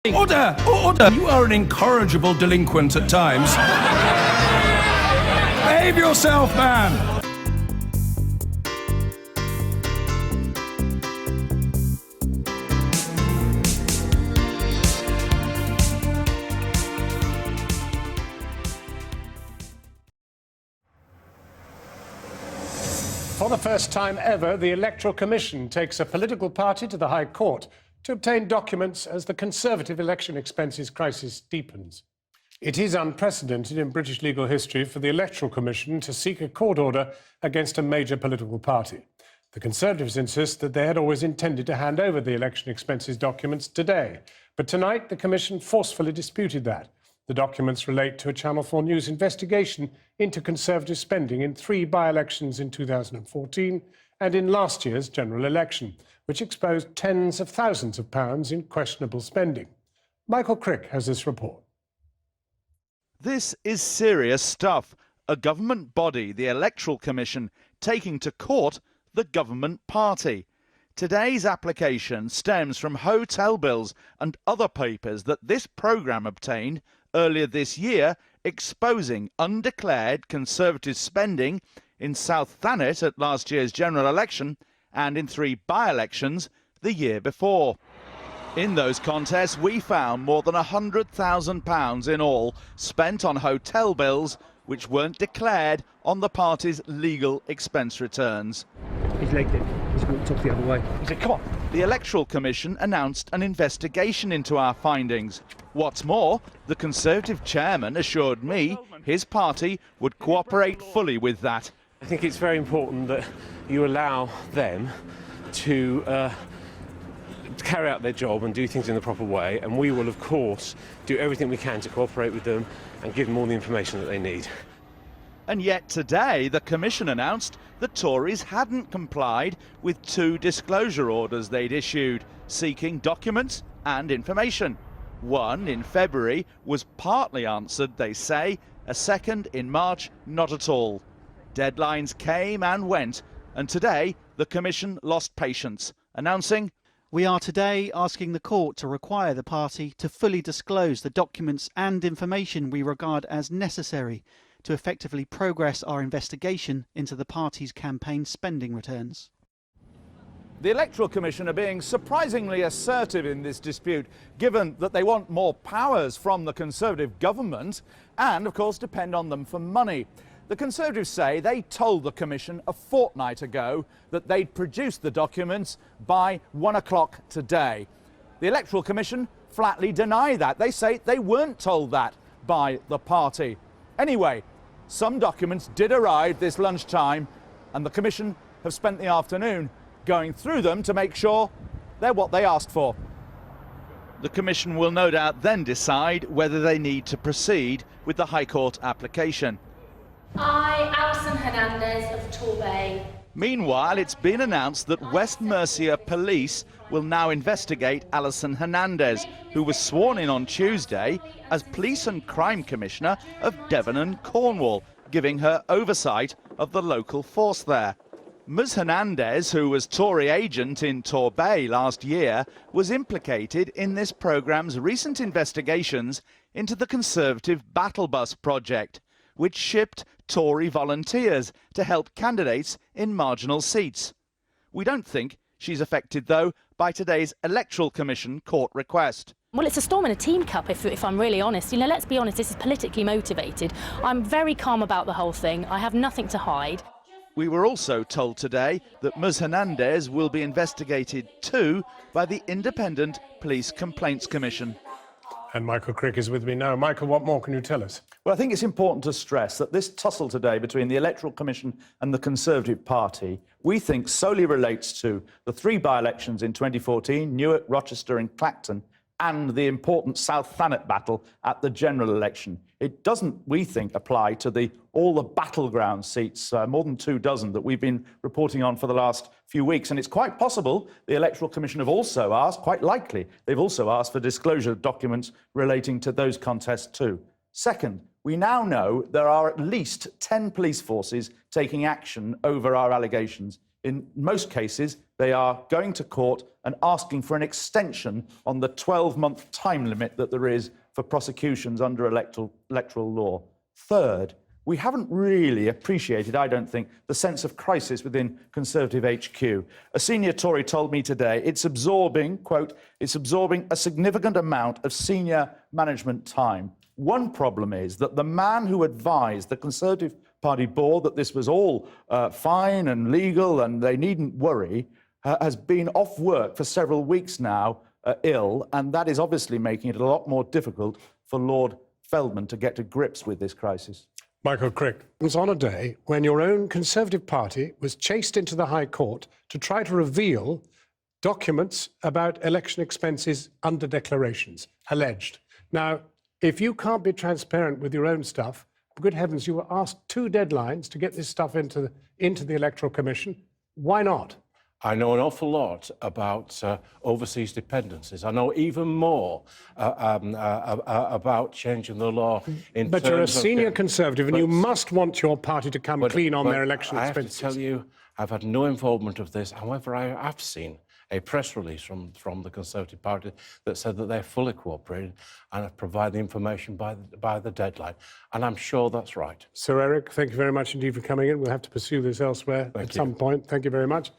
Order! Order! You are an incorrigible delinquent at times. Behave yourself, man! For the first time ever, the Electoral Commission takes a political party to the High Court to obtain documents as the Conservative election expenses crisis deepens. It is unprecedented in British legal history for the Electoral Commission to seek a court order against a major political party. The Conservatives insist that they had always intended to hand over the election expenses documents today. But tonight, the Commission forcefully disputed that. The documents relate to a Channel 4 News investigation into Conservative spending in 3 by-elections in 2014 and in last year's general election, which exposed tens of thousands of pounds in questionable spending. Michael Crick has this report. This is serious stuff. A government body, the Electoral Commission, taking to court the government party. Today's application stems from hotel bills and other papers that this programme obtained earlier this year, exposing undeclared Conservative spending in South Thanet at last year's general election and in 3 by-elections the year before. In those contests, we found more than £100,000 in all spent on hotel bills which weren't declared on the party's legal expense returns. He's legged it. He's walked off the other way. He said, come on. The Electoral Commission announced an investigation into our findings. What's more, the Conservative chairman assured me his party would cooperate fully with that. I think it's very important that you allow them to carry out their job and do things in the proper way, and we will, of course, do everything we can to cooperate with them and give them all the information that they need. And yet today, the Commission announced the Tories hadn't complied with 2 disclosure orders they'd issued, seeking documents and information. One in February was partly answered, they say, a second in March, not at all. Deadlines came and went, and today the Commission lost patience, announcing, "We are today asking the court to require the party to fully disclose the documents and information we regard as necessary to effectively progress our investigation into the party's campaign spending returns." The Electoral Commission are being surprisingly assertive in this dispute, given that they want more powers from the Conservative government and, of course, depend on them for money. The Conservatives say they told the Commission a fortnight ago that they'd produce the documents by 1 o'clock today. The Electoral Commission flatly deny that. They say they weren't told that by the party. Anyway, some documents did arrive this lunchtime, and the Commission have spent the afternoon going through them to make sure they're what they asked for. The Commission will no doubt then decide whether they need to proceed with the High Court application. I, Alison Hernandez of Torbay. Meanwhile, it's been announced that West Mercia Police will now investigate Alison Hernandez, who was sworn in on Tuesday as Police and Crime Commissioner of Devon and Cornwall, giving her oversight of the local force there. Ms Hernandez, who was Tory agent in Torbay last year, was implicated in this programme's recent investigations into the Conservative Battle Bus project, which shipped Tory volunteers to help candidates in marginal seats. We don't think she's affected, though, by today's Electoral Commission court request. Well, it's a storm in a team cup, if I'm really honest. You know, let's be honest, this is politically motivated. I'm very calm about the whole thing. I have nothing to hide. We were also told today that Ms Hernandez will be investigated too by the Independent Police Complaints Commission. And Michael Crick is with me now. Michael, what more can you tell us? Well, I think it's important to stress that this tussle today between the Electoral Commission and the Conservative Party, we think solely relates to the 3 by-elections in 2014, Newark, Rochester and Clacton, and the important South Thanet battle at the general election. It doesn't, we think, apply to all the battleground seats, more than 24 that we've been reporting on for the last few weeks. And it's quite possible the Electoral Commission have also asked, quite likely, they've also asked for disclosure of documents relating to those contests too. Second, we now know there are at least 10 police forces taking action over our allegations. In most cases, they are going to court and asking for an extension on the 12-month time limit that there is for prosecutions under electoral law. Third, we haven't really appreciated, I don't think, the sense of crisis within Conservative HQ. A senior Tory told me today it's absorbing, quote, it's absorbing a significant amount of senior management time. One problem is that the man who advised the Conservative Party board that this was all fine and legal and they needn't worry has been off work for several weeks now, ill, and that is obviously making it a lot more difficult for Lord Feldman to get to grips with this crisis. Michael Crick, it was on a day when your own Conservative Party was chased into the High Court to try to reveal documents about election expenses under declarations, alleged. Now, if you can't be transparent with your own stuff, good heavens, you were asked 2 deadlines to get this stuff into the Electoral Commission. Why not? I know an awful lot about overseas dependencies. I know even more about changing the law in But you're a senior Conservative and you must want your party to come clean on their election expenses. I have to tell you, I've had no involvement of this. However, I have seen a press release from the Conservative Party that said that they're fully cooperated and have provided the information by the deadline. And I'm sure that's right. Sir Eric, thank you very much indeed for coming in. We'll have to pursue this elsewhere at some point. Thank you very much.